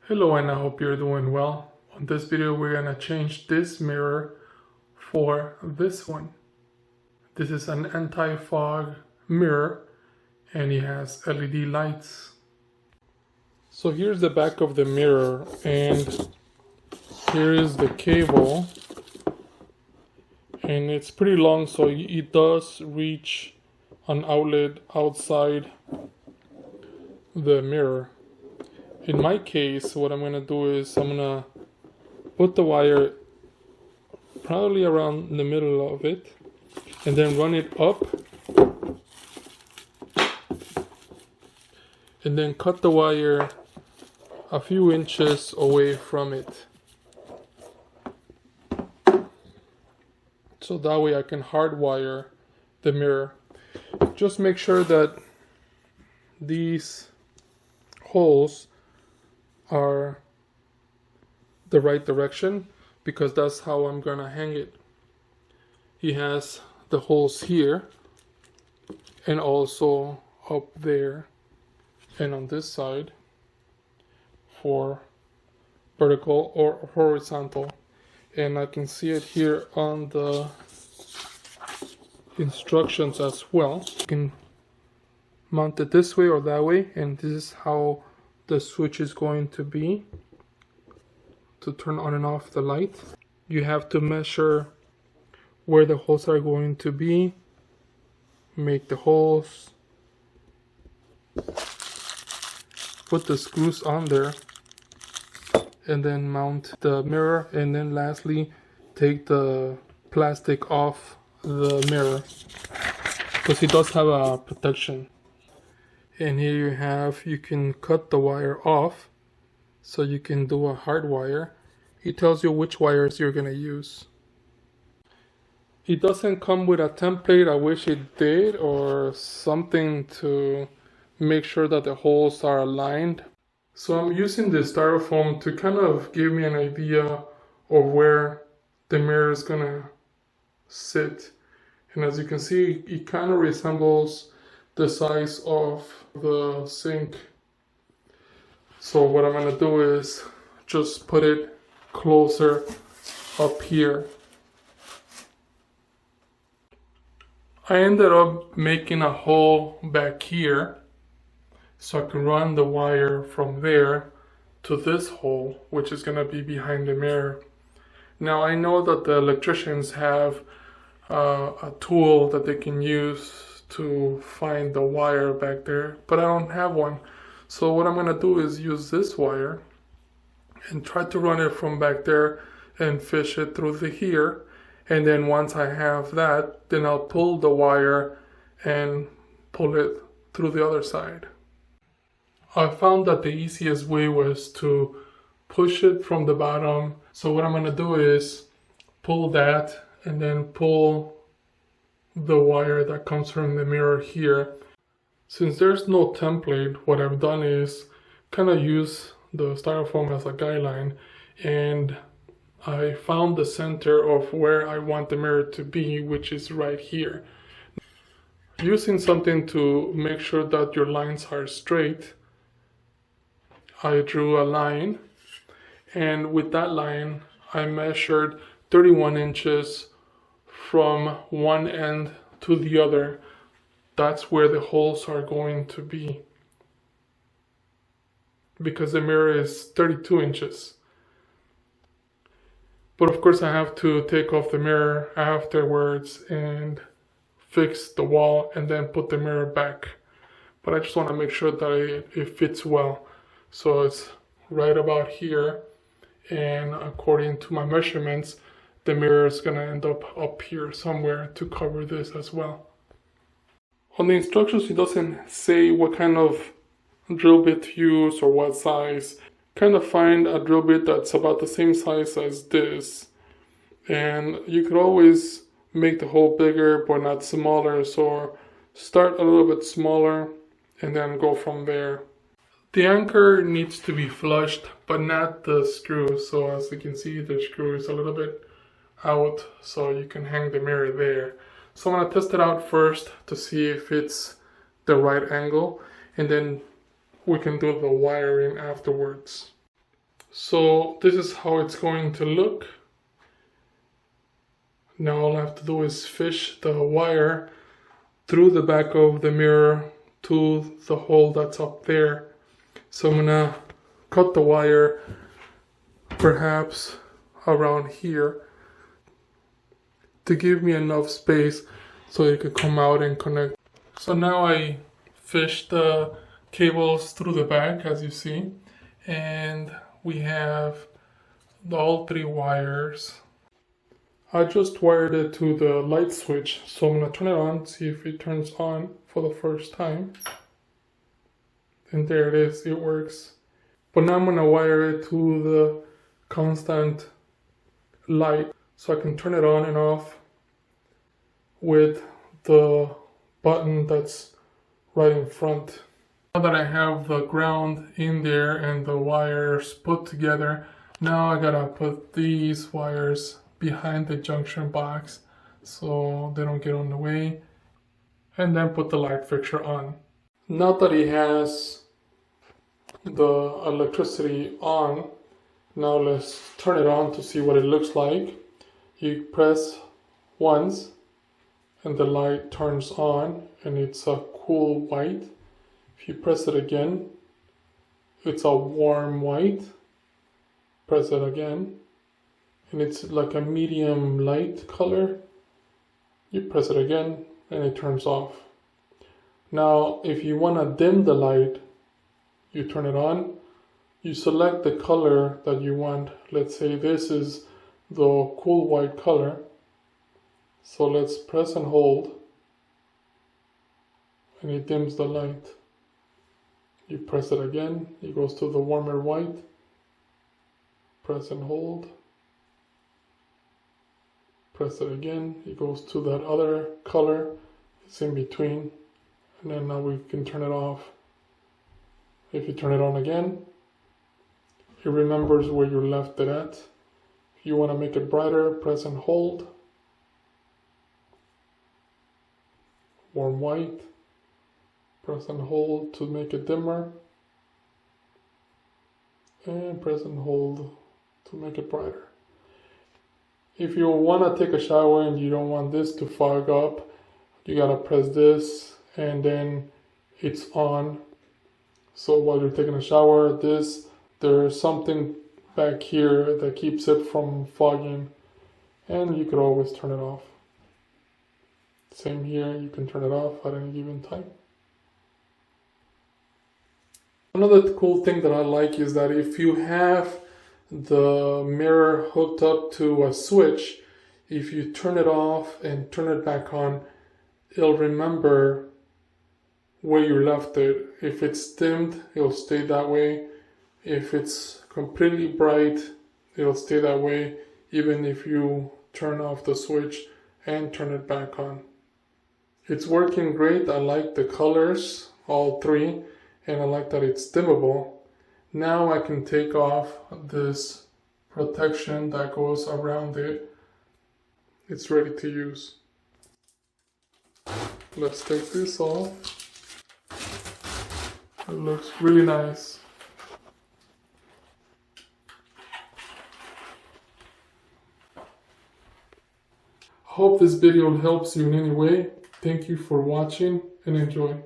Hello, and I hope you're doing well. On this video we're going to change this mirror for this one. This is an anti-fog mirror and it has LED lights. So here's the back of the mirror and here is the cable, and it's pretty long, so it does reach an outlet outside the mirror. In my case, what I'm going to do is I'm going to put the wire probably around the middle of it and then run it up and then cut the wire a few inches away from it. So that way I can hardwire the mirror. Just make sure that these holes are the right direction, because that's how I'm gonna hang it. He has the holes here and also up there and on this side for vertical or horizontal, and I can see it here on the instructions as well. You can mount it this way or that way, and this is how the switch is going to be to turn on and off the light. You have to measure where the holes are going to be, make the holes, put the screws on there, and then mount the mirror, and then lastly take the plastic off the mirror because it does have a protection. And here you can cut the wire off so you can do a hard wire. It tells you which wires you're going to use. It doesn't come with a template. I wish it did, or something to make sure that the holes are aligned. So I'm using the styrofoam to kind of give me an idea of where the mirror is going to sit. And as you can see, it kind of resembles the size of the sink. So what I'm going to do is just put it closer up here. I ended up making a hole back here so I can run the wire from there to this hole, which is going to be behind the mirror. Now I know that the electricians have a tool that they can use to find the wire back there, but I don't have one. So what I'm going to do is use this wire and try to run it from back there and fish it through the here, and then once I have that, then I'll pull the wire and pull it through the other side. I found that the easiest way was to push it from the bottom. So what I'm going to do is pull that and then pull the wire that comes from the mirror here. Since there's no template, what I've done is kind of use the styrofoam as a guideline, and I found the center of where I want the mirror to be, which is right here. Using something to make sure that your lines are straight, I drew a line, and with that line I measured 31 inches from one end to the other. That's where the holes are going to be, because the mirror is 32 inches. But of course I have to take off the mirror afterwards and fix the wall and then put the mirror back. But I just want to make sure that it fits well. So it's right about here, and according to my measurements, the mirror is going to end up here somewhere to cover this as well. On the instructions, it doesn't say what kind of drill bit to use or what size. Kind of find a drill bit that's about the same size as this. And you could always make the hole bigger but not smaller. So start a little bit smaller and then go from there. The anchor needs to be flushed, but not the screw. So as you can see, the screw is a little bit out, so you can hang the mirror there. So I'm going to test it out first to see if it's the right angle, and then we can do the wiring afterwards. So this is how it's going to look. Now all I have to do is fish the wire through the back of the mirror to the hole that's up there. So I'm gonna cut the wire perhaps around here to give me enough space so it could come out and connect. So now I fished the cables through the back, as you see, and we have all three wires. I just wired it to the light switch, so I'm gonna turn it on, see if it turns on for the first time. And there it is, it works. But now I'm gonna wire it to the constant light so I can turn it on and off with the button that's right in front. Now that I have the ground in there and the wires put together, now I gotta put these wires behind the junction box so they don't get on the way, and then put the light fixture on. Now that he has the electricity on, now let's turn it on to see what it looks like. You press once and the light turns on and it's a cool white. If you press it again, it's a warm white. Press it again and it's like a medium light color. You press it again and it turns off. Now if you want to dim the light, you turn it on, you select the color that you want. Let's say this is the cool white color. So let's press and hold and it dims the light. You press it again, it goes to the warmer white. Press and hold. Press it again, it goes to that other color. It's in between. And then now we can turn it off. If you turn it on again, it remembers where you left it at. If you want to make it brighter, press and hold. Warm white. Press and hold to make it dimmer. And press and hold to make it brighter. If you want to take a shower and you don't want this to fog up, you gotta press this and then it's on. So while you're taking a shower, there's something back here that keeps it from fogging, and you could always turn it off. Same here, you can turn it off at any given time. Another cool thing that I like is that if you have the mirror hooked up to a switch, if you turn it off and turn it back on, it'll remember where you left it. If it's dimmed, it'll stay that way. If it's completely bright, it'll stay that way, even if you turn off the switch and turn it back on. It's working great. I like the colors, all three, and I like that it's dimmable. Now I can take off this protection that goes around it. It's ready to use. Let's take this off. It looks really nice. Hope this video helps you in any way. Thank you for watching and enjoy.